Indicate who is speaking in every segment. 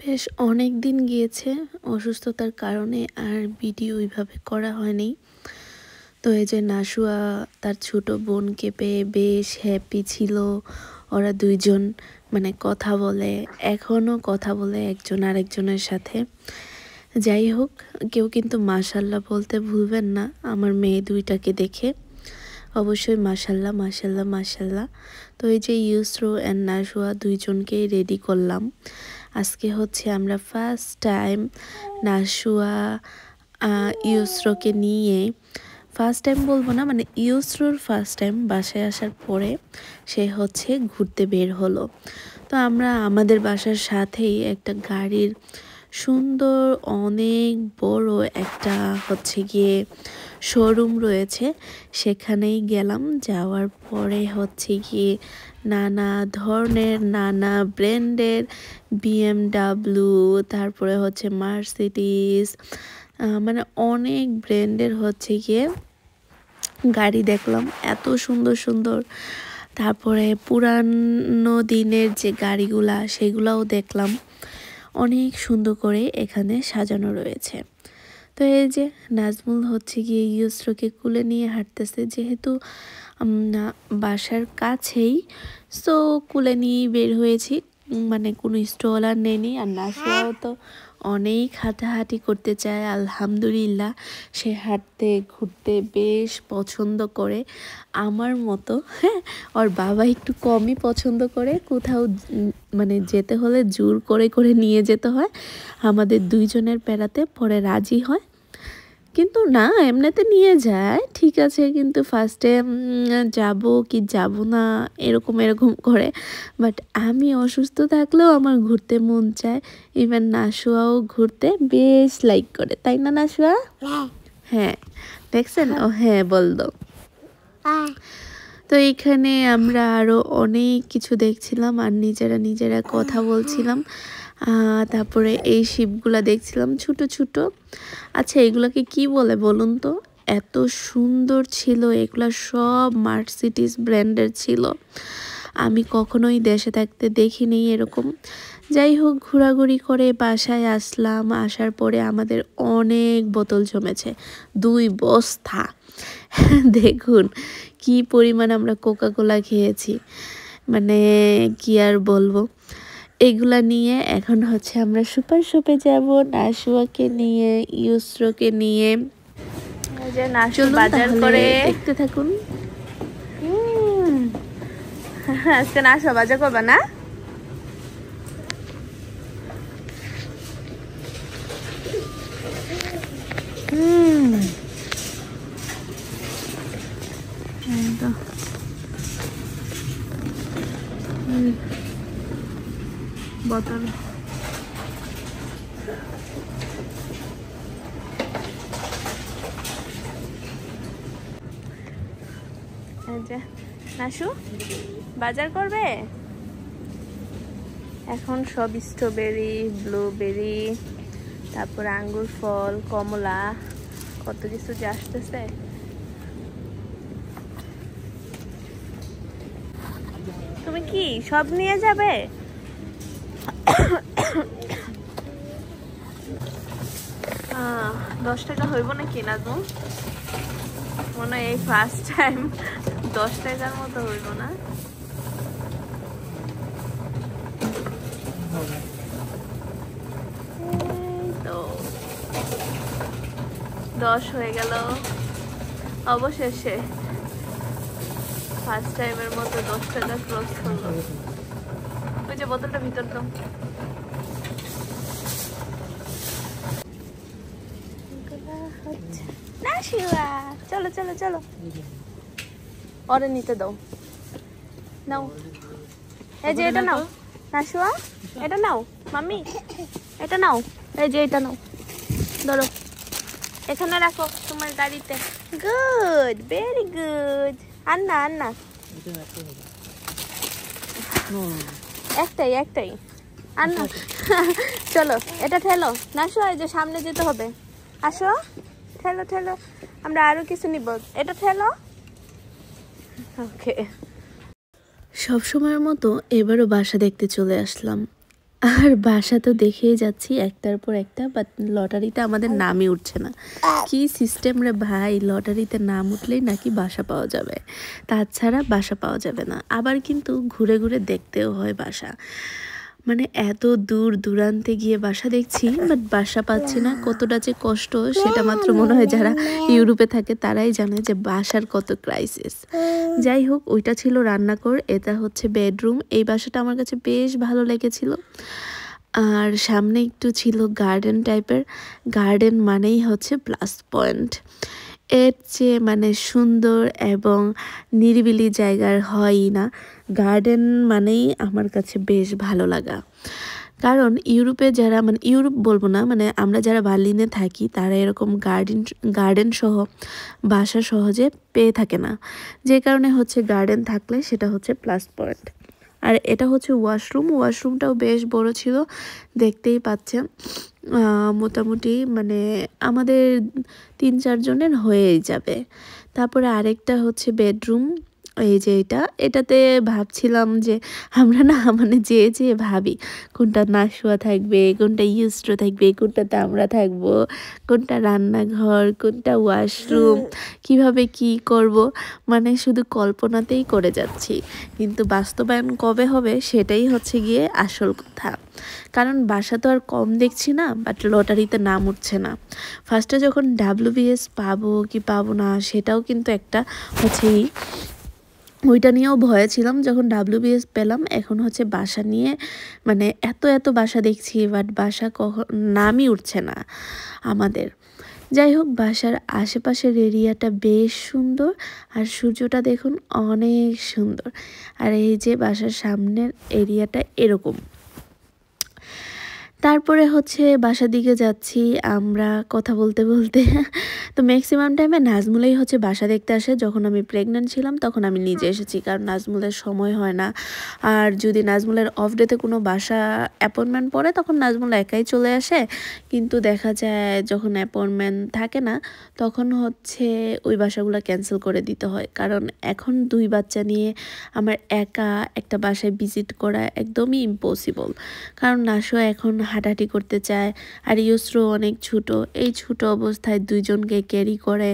Speaker 1: বেশ অনেক দিন গিয়েছে অসুস্থতার কারণে আর ভিডিও ওইভাবে করা হয়নি। তো এই যে নাশুয়া তার ছোট বোনকে পেয়ে বেশ হ্যাপি ছিল। ওরা দুইজন মানে কথা বলে, এখনও কথা বলে একজন আরেকজনের সাথে। যাই হোক, কেউ কিন্তু মাশাল্লাহ বলতে ভুলবেন না আমার মেয়ে দুইটাকে দেখে। অবশ্যই মাশাল্লাহ মাশাল্লাহ মাশাল্লাহ। তো এই যে ইউসরো অ্যান্ড নাশুয়া দুইজনকেই রেডি করলাম। আজকে হচ্ছে আমরা ফার্স্ট টাইম নাশুয়া ইউসরোকে নিয়ে, ফার্স্ট টাইম বলবো না, মানে ইউসরোর ফার্স্ট টাইম বাসায় আসার পরে সে হচ্ছে ঘুরতে বের হলো। তো আমরা আমাদের বাসার সাথেই একটা গাড়ির সুন্দর অনেক বড় একটা হচ্ছে গিয়ে শোরুম রয়েছে, সেখানেই গেলাম। যাওয়ার পরে হচ্ছে গিয়ে নানা ধরনের নানা ব্র্যান্ডের BMW, তারপরে হচ্ছে মার্সিডিস, মানে অনেক ব্র্যান্ডের হচ্ছে গিয়ে গাড়ি দেখলাম, এত সুন্দর সুন্দর। তারপরে পুরানো দিনের যে গাড়িগুলা সেগুলাও দেখলাম, অনেক সুন্দর করে এখানে সাজানো রয়েছে। তো এই যে নাজমুল হচ্ছে গিয়ে ইউসরোকে কুলে নিয়ে হাঁটতেছে, যেহেতু বাসার কাছেই, সো কুলে নিয়েই বের হয়েছি, মানে কোনো স্টল আর নেই। আর নাশুয়াও তো অনেক হাঁটাহাঁটি করতে চায়, আলহামদুলিল্লাহ সে হাঁটতে ঘুরতে বেশ পছন্দ করে আমার মতো। হ্যাঁ, ওর বাবা একটু কমই পছন্দ করে, কোথাও মানে যেতে হলে জোর করে করে নিয়ে যেতে হয়, আমাদের দুইজনের পেরাতে পরে রাজি হয়। কিন্তু না, এমনিতে নিয়ে যায় ঠিক আছে, কিন্তু ফার্স্টে যাব কি যাব না এরকম করে। বাট আমি অসুস্থ থাকলেও আমার ঘুরতে মন চায়। ইভেন নাশুয়াও ঘুরতে বেশ লাইক করে, তাই না নাশুয়া? হ্যাঁ, দেখছেন, ও হ্যাঁ বললো। তো এইখানে আমরা আরও অনেক কিছু দেখছিলাম আর নিজেরা কথা বলছিলাম। তারপরে এই শিপগুলা দেখছিলাম ছোট ছোট। আচ্ছা, এগুলাকে কি বলে বলুন তো? এত সুন্দর ছিল, এগুলা সব মার্সিডিস ব্র্যান্ডের ছিল। আমি কখনোই দেশে থাকতে দেখিনি এরকম। যাই হোক, ঘোরাঘুরি করে বাসায় আসলাম। আসার পরে আমাদের অনেক বোতল জমেছে, 2 বস্তা। দেখুন কি পরিমাণ আমরা কোকাকোলা খেয়েছি, মানে কি আর বলবো। এগুলা নিয়ে এখন হচ্ছে আমরা সুপার শপে যাব, নাশুয়াকে নিয়ে, ইউসরোকে নিয়ে। যে নাশু বাজার করে দেখতে থাকুন। আজকে নাশু বাজার করবে না? বোতল নাশু বাজার করবে এখন। সব স্ট্রবেরি, ব্লুবেরি, তারপর আঙ্গুর ফল, কমলা, কত কিছু যে আসতেছে। তুমি কি সব নিয়ে যাবে? 10 টাকা হইব নাকি নাজমু? মনে হয় এই ফার্স্ট টাইম 10 টাকার মতো হইব না। তো 10 হয়ে গেল অবশেষে। ফার্স্ট টাইমের মতো 10 টাকা ক্রস করলো। ওই যে বোতলটা ভিতর দাও। চলো চলো চলো, ওরে নিতে দাও। নাও, এই যে এটা নাও নাশুয়া, এটা নাও মাম্মি, এটা নাও, এই যে এটা নাও, ধরো এখানে রাখো তোমার গাড়িতে। Good, very good. আন্না আন্না, একটাই একটাই আন্না। চলো এটা ঠেলো নাশুয়া, এই যে সামনে যেতে হবে, আসো ঠেলো ঠেলো, আমরা আরো কিছু নিব, এটা ঠেলো। ওকে, সব সময়ের মতো এবারও বাসা দেখতে চলে আসলাম। আর বাসা তো দেখেই যাচ্ছি একটার পর একটা, বাট লটারিতে আমাদের নামই উঠছে না। কি সিস্টেম রে ভাই, লটারিতে নাম উঠলেই নাকি বাসা পাওয়া যাবে, তাছাড়া বাসা পাওয়া যাবে না। আবার কিন্তু ঘুরে ঘুরে দেখতেও হয় বাসা, মানে এত দূর দূরান্তে গিয়ে বাসা দেখছি বাট বাসা পাচ্ছি না। কতটা যে কষ্ট সেটা মাত্র মনে হয় যারা ইউরোপে থাকে তারাই জানে যে বাসার কত ক্রাইসিস। যাই হোক, ওইটা ছিল রান্নাঘর, এটা হচ্ছে বেডরুম। এই বাসাটা আমার কাছে বেশ ভালো লেগেছিল। আর সামনে একটু ছিল গার্ডেন টাইপের। গার্ডেন মানেই হচ্ছে প্লাস পয়েন্ট, এর চেয়ে মানে সুন্দর এবং নিরিবিলি জায়গার হয়ই না। গার্ডেন মানেই আমার কাছে বেশ ভালো লাগা। কারণ ইউরোপে যারা, মানে ইউরোপ বলবো না, মানে আমরা যারা বার্লিনে থাকি তারা এরকম গার্ডেন সহ বাসা সহজে পেয়ে থাকে না। যে কারণে হচ্ছে গার্ডেন থাকলে সেটা হচ্ছে প্লাস পয়েন্ট। আর এটা হচ্ছে ওয়াশরুমটাও বেশ বড় ছিল, দেখতেই পাচ্ছেন। মোটামুটি মানে আমাদের 3-4 জনের হয়েই যাবে। তারপরে আরেকটা হচ্ছে বেডরুম, এই যে এটাতে ভাবছিলাম যে আমরা না মানে যে ভাবি কোনটা নাশুয়া থাকবে, কোনটা ইউস্ট্রো থাকবে, কোনটাতে আমরা থাকবো, কোনটা রান্নাঘর, কোনটা ওয়াশরুম, কিভাবে কি করব, মানে শুধু কল্পনাতেই করে যাচ্ছি। কিন্তু বাস্তবায়ন কবে হবে সেটাই হচ্ছে গিয়ে আসল কথা। কারণ বাসা তো আর কম দেখছি না, বাট লটারিতে নাম উঠছে না। ফার্স্টে যখন WBS পাবো কি পাবো না সেটাও কিন্তু একটা হচ্ছে, ওইটা নিয়েও ভয়ে ছিলাম যখন WBS পেলাম। এখন হচ্ছে বাসা নিয়ে মানে এত বাসা দেখছি, বাট বাসা কখন নামই উঠছে না আমাদের। যাই হোক, বাসার আশেপাশের এরিয়াটা বেশ সুন্দর, আর সূর্যটা দেখুন অনেক সুন্দর। আর এই যে বাসার সামনের এরিয়াটা এরকম। তারপরে হচ্ছে বাসার দিকে যাচ্ছি আমরা কথা বলতে বলতে। তো ম্যাক্সিমাম টাইমে নাজমুলাই হচ্ছে বাসা দেখতে আসে। যখন আমি প্রেগনেন্ট ছিলাম তখন আমি নিজে এসেছি, কারণ নাজমুলের সময় হয় না। আর যদি নাজমুলের অফ ডেতে কোনো বাসা অ্যাপয়েন্টমেন্ট পড়ে তখন নাজমুল একাই চলে আসে। কিন্তু দেখা যায় যখন অ্যাপয়েন্টমেন্ট থাকে না তখন হচ্ছে ওই বাসাগুলো ক্যান্সেল করে দিতে হয়। কারণ এখন 2 বাচ্চা নিয়ে আমার একা একটা বাসায় ভিজিট করা একদমই ইম্পসিবল। কারণ নাশুয়া এখন হাঁটাহাঁটি করতে চায়, আর ইউসরো অনেক ছোট। এই ছোট অবস্থায় 2 জনকে ক্যারি করে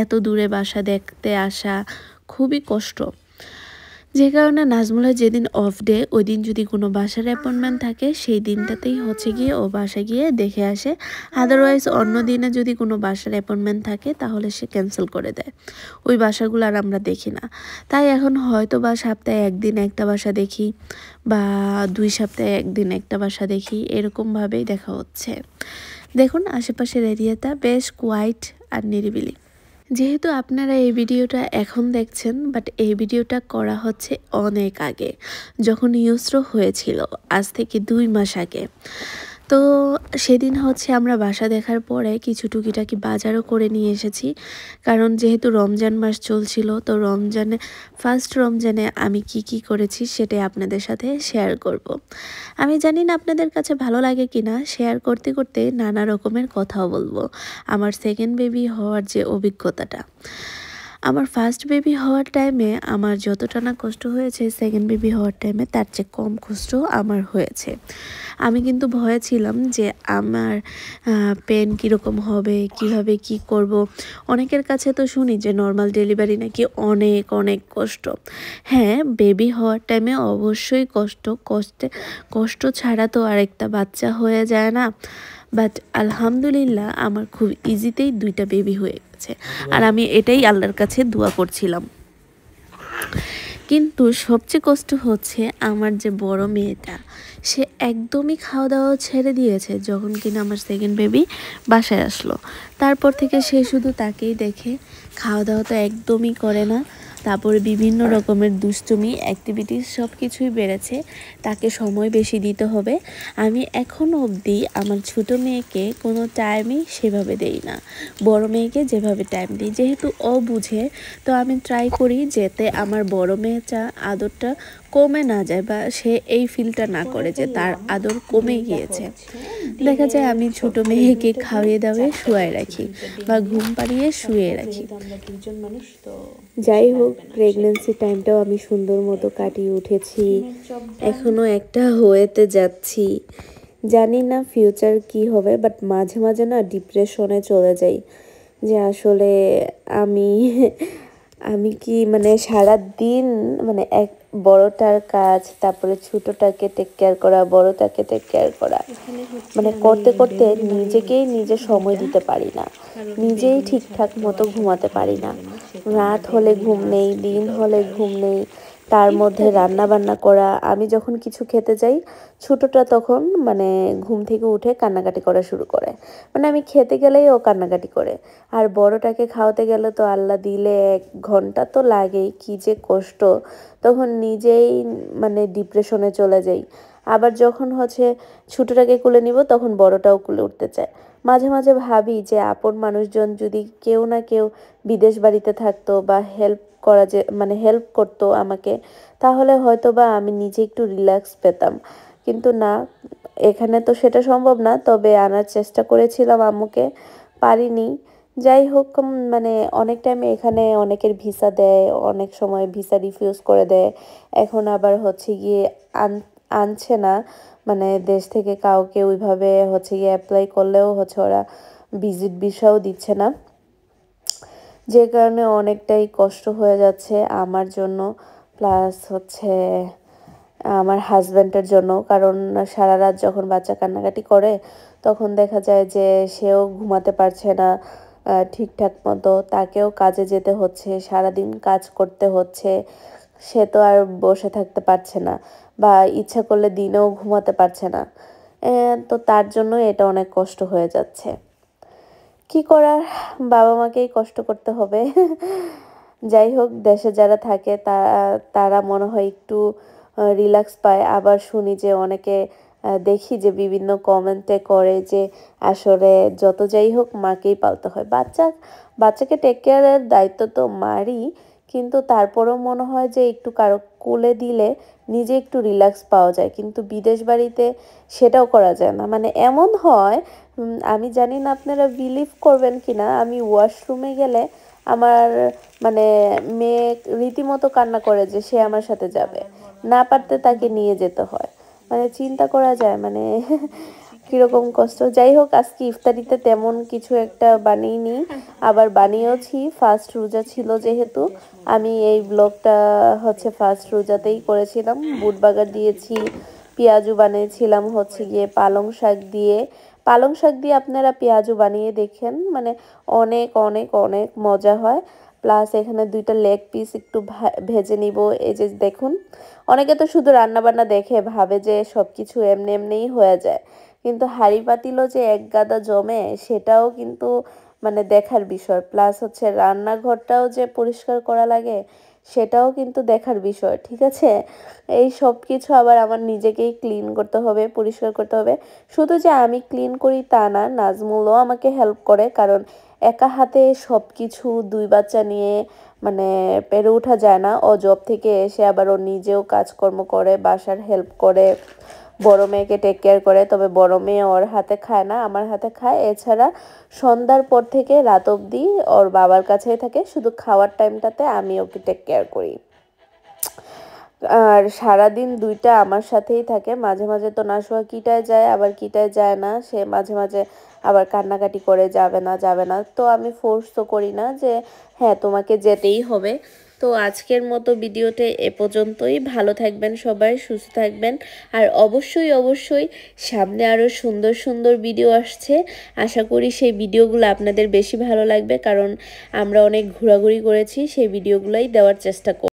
Speaker 1: এত দূরে বাসা দেখতে আসা খুবই কষ্ট। যে কারণে নাজমুলের যেদিন অফ ডে ওই দিন যদি কোনো বাসার অ্যাপয়েন্টমেন্ট থাকে সেই দিনটাতেই হচ্ছে গিয়ে ও বাসা গিয়ে দেখে আসে। আদারওয়াইজ অন্য দিনে যদি কোনো বাসার অ্যাপয়েন্টমেন্ট থাকে তাহলে সে ক্যান্সেল করে দেয়। ওই বাসাগুলো আর আমরা দেখি না। তাই এখন হয়তো বা সপ্তাহে 1 দিন একটা বাসা দেখি, বা 2 সপ্তাহে 1 দিন একটা বাসা দেখি, এরকমভাবেই দেখা হচ্ছে। দেখুন আশেপাশের এরিয়াটা বেশ কোয়াইট আর নিরিবিলি। যেহেতু আপনারা এই ভিডিওটা এখন দেখছেন, বাট এই ভিডিওটা করা হচ্ছে অনেক আগে, যখন ইউসরো হয়েছিল, আজ থেকে 2 মাস আগে। তো সেদিন হচ্ছে আমরা বাসা দেখার পরে কিছু টুকিটাকি বাজারও করে নিয়ে এসেছি। কারণ যেহেতু রমজান মাস চলছিল, তো ফার্স্ট রমজানে আমি কি করেছি সেটাই আপনাদের সাথে শেয়ার করব। আমি জানি না আপনাদের কাছে ভালো লাগে কিনা, শেয়ার করতে করতে নানা রকমের কথাও বলবো। আমার সেকেন্ড বেবি হওয়ার যে অভিজ্ঞতাটা, আমার ফার্স্ট বেবি হওয়ার টাইমে আমার যতটা না কষ্ট হয়েছে, সেকেন্ড বেবি হওয়ার টাইমে তার চেয়ে কম কষ্ট আমার হয়েছে। আমি কিন্তু ভয়ে ছিলাম যে আমার পেন কীরকম হবে, কিভাবে কি করব। অনেকের কাছে তো শুনি যে নর্মাল ডেলিভারি নাকি অনেক কষ্ট। হ্যাঁ, বেবি হওয়ার টাইমে অবশ্যই কষ্ট ছাড়া তো আরেকটা বাচ্চা হয়ে যায় না। বাট আলহামদুলিল্লাহ আমার খুব ইজিতেই 2টা বেবি হয়ে গেছে, আর আমি এটাই আল্লাহর কাছে দোয়া করছিলাম। কিন্তু সবচেয়ে কষ্ট হচ্ছে আমার যে বড় মেয়েটা, সে একদমই খাওয়া দাওয়া ছেড়ে দিয়েছে যখন কিনা আমার সেকেন্ড বেবি বাসায় আসলো। তারপর থেকে সে শুধু তাকেই দেখে, খাওয়া দাওয়া তো একদমই করে না। তারপরে বিভিন্ন রকমের দুষ্টুমি অ্যাক্টিভিটিস সব কিছুই বেড়েছে, তাকে সময় বেশি দিতে হবে। আমি এখনও অবধি আমার ছোটো মেয়েকে কোনো টাইমই সেভাবে দেই না, বড় মেয়েকে যেভাবে টাইম দিই। যেহেতু ও বুঝে, তো আমি ট্রাই করি যাতে আমার বড় মেয়েটা আদরটা কমে না যায় বা সে এই ফিলটা না করে যে তার আদর কমে গিয়েছে। দেখা যায় আমি ছোট মেয়েকে খাওয়িয়ে দাওয়িয়ে শুয়ায় রাখি বা ঘুম পাড়িয়ে শুয়ে রাখি। যাই হোক, প্রেগন্যান্সি টাইমটাও আমি সুন্দর মতো কাটিয়ে উঠেছি, এখনো একটা হয়েতে যাচ্ছি। জানি না ফিউচার কি হবে, বাট মাঝে মাঝে না ডিপ্রেশনে চলে যাই যে আসলে আমি আমি কি মানে সারা দিন মানে এক বড়টার কাজ, তারপরে ছোটটাকে টেক কেয়ার করা, বড়টাকে টেক কেয়ার করা, মানে করতে করতে নিজেকেই নিজে সময় দিতে পারি না, নিজেই ঠিকঠাক মতো ঘুমাতে পারি না। রাত হলে ঘুম নেই, দিন হলে ঘুম নেই, তার মধ্যে রান্না বান্না করা। আমি যখন কিছু খেতে যাই, ছোটটা তখন মানে ঘুম থেকে উঠে কান্নাকাটি করা শুরু করে, মানে আমি খেতে গেলেই ও কান্নাকাটি করে। আর বড়টাকে খাওয়াতে গেলে তো আল্লাহ দিলে 1 ঘন্টা তো লাগেই, কি যে কষ্ট। তখন নিজেই মানে ডিপ্রেশনে চলে যাই। আবার যখন হচ্ছে ছোটটাকে কোলে নিব, তখন বড়টাও কোলে উঠতে চায়। মাঝে মাঝে ভাবি যে আপন মানুষজন যদি কেউ না কেউ বিদেশ বাড়িতে থাকতো বা হেল্প করা, যে মানে হেল্প করতো আমাকে, তাহলে হয়তো বা আমি নিজে একটু রিল্যাক্স পেতাম। কিন্তু না, এখানে তো সেটা সম্ভব না। তবে আনার চেষ্টা করেছিলাম আম্মুকে, পারিনি। যাই হোক, মানে অনেক টাইমে এখানে অনেকের ভিসা দেয়, অনেক সময় ভিসা রিফিউজ করে দেয়। এখন আবার হচ্ছে গিয়ে আনছে না, মানে দেশ থেকে কাউকে ওইভাবে হচ্ছে গিয়ে অ্যাপ্লাই করলেও হচ্ছে ওরা ভিজিট ভিসাও দিচ্ছে না, যে কারণে অনেকটাই কষ্ট হয়ে যাচ্ছে আমার জন্য, প্লাস হচ্ছে আমার হাজব্যান্ডের জন্য। কারণ সারা রাত যখন বাচ্চা কান্নাকাটি করে, তখন দেখা যায় যে সেও ঘুমাতে পারছে না ঠিকঠাক মতো, তাকেও কাজে যেতে হচ্ছে, সারাদিন কাজ করতে হচ্ছে। সে তো আর বসে থাকতে পারছে না, বা ইচ্ছা করলে দিনেও ঘুমাতে পারছে না। তো তার জন্য এটা অনেক কষ্ট হয়ে যাচ্ছে। কি করার, বাবা মাকেই কষ্ট করতে হবে। যাই হোক, দেশে যারা থাকে তারা মনে হয় একটু রিল্যাক্স পায়। আবার শুনি যে অনেকে দেখি যে বিভিন্ন কমেন্টে করে যে আসলে যত যাই হোক মাকেই পালতে হয়। বাচ্চাকে টেক কেয়ারের দায়িত্ব তো মারই, কিন্তু তারপরেও মনে হয় যে একটু কারো কোলে দিলে নিজে একটু রিল্যাক্স পাওয়া যায়। কিন্তু বিদেশ বাড়িতে সেটাও করা যায় না। মানে এমন হয়, আমি জানি না আপনারা বিলিভ করবেন কি না, আমি ওয়াশরুমে গেলে আমার মানে মেয়ে রীতিমতো কান্না করে যে সে আমার সাথে যাবে, না পারতে তাকে নিয়ে যেতে হয়। মানে চিন্তা করা যায় মানে কীরকম কষ্ট। যাই হোক, আজকে ইফতারিতে তেমন কিছু একটা বানিয়েনি, আবার বানিয়েওছি। ফার্স্ট রোজা ছিল যেহেতু, আমি এই ব্লগটা হচ্ছে ফার্স্ট রোজাতেই করেছিলাম। বুট বাগার দিয়েছি, পেঁয়াজু বানিয়েছিলাম হচ্ছে গিয়ে পালং শাক দিয়ে আপনারা পেঁয়াজু বানিয়ে দেখেন, মানে অনেক অনেক অনেক মজা হয়। প্লাস এখানে 2টা লেগ পিস একটু ভেজে নিব। এই যে দেখুন, অনেকে তো শুধু রান্নাবান্না দেখে ভাবে যে সব কিছু এমনি এমনিই হয়ে যায়, কিন্তু হাঁড়ি পাতিলও যে এক গাদা জমে সেটাও কিন্তু মানে দেখার বিষয়। প্লাস হচ্ছে রান্নাঘরটাও যে পরিষ্কার করা লাগে সেটাও কিন্তু দেখার বিষয়, ঠিক আছে? এই সব কিছু আবার আমার নিজেকেই ক্লিন করতে হবে, পরিষ্কার করতে হবে। শুধু যে আমি ক্লিন করি তা না, নাজমুলও আমাকে হেল্প করে, কারণ একা হাতে সব কিছু 2 বাচ্চা নিয়ে মানে পেরে ওঠা যায় না। ও জব থেকে এসে আবার ও নিজেও কাজকর্ম করে, বাসার হেল্প করে, বড় মেয়েকে টেক কেয়ার করে। তবে বড় মেয়ে ওর হাতে খায় না, আমার হাতে খায়। এছাড়া সন্ধ্যার পর থেকে রাত অবধি ওর বাবার কাছেই থাকে, শুধু খাওয়ার টাইমটাতে আমি ওকে টেক কেয়ার করি। আর সারাদিন 2টা আমার সাথেই থাকে। মাঝে মাঝে তো নাশোয়া কিটায় যায়, আবার কিটায় যায় না। সে মাঝে মাঝে আবার কান্নাকাটি করে যাবে না যাবে না, তো আমি ফোর্স তো করি না যে হ্যাঁ তোমাকে যেতেই হবে। তো আজকের মতো ভিডিওতে এ পর্যন্তই। ভালো থাকবেন সবাই, সুস্থ থাকবেন। আর অবশ্যই অবশ্যই সামনে আরও সুন্দর সুন্দর ভিডিও আসছে। আশা করি সেই ভিডিওগুলো আপনাদের বেশি ভালো লাগবে, কারণ আমরা অনেক ঘোরাঘুরি করেছি, সেই ভিডিওগুলোই দেওয়ার চেষ্টা করি।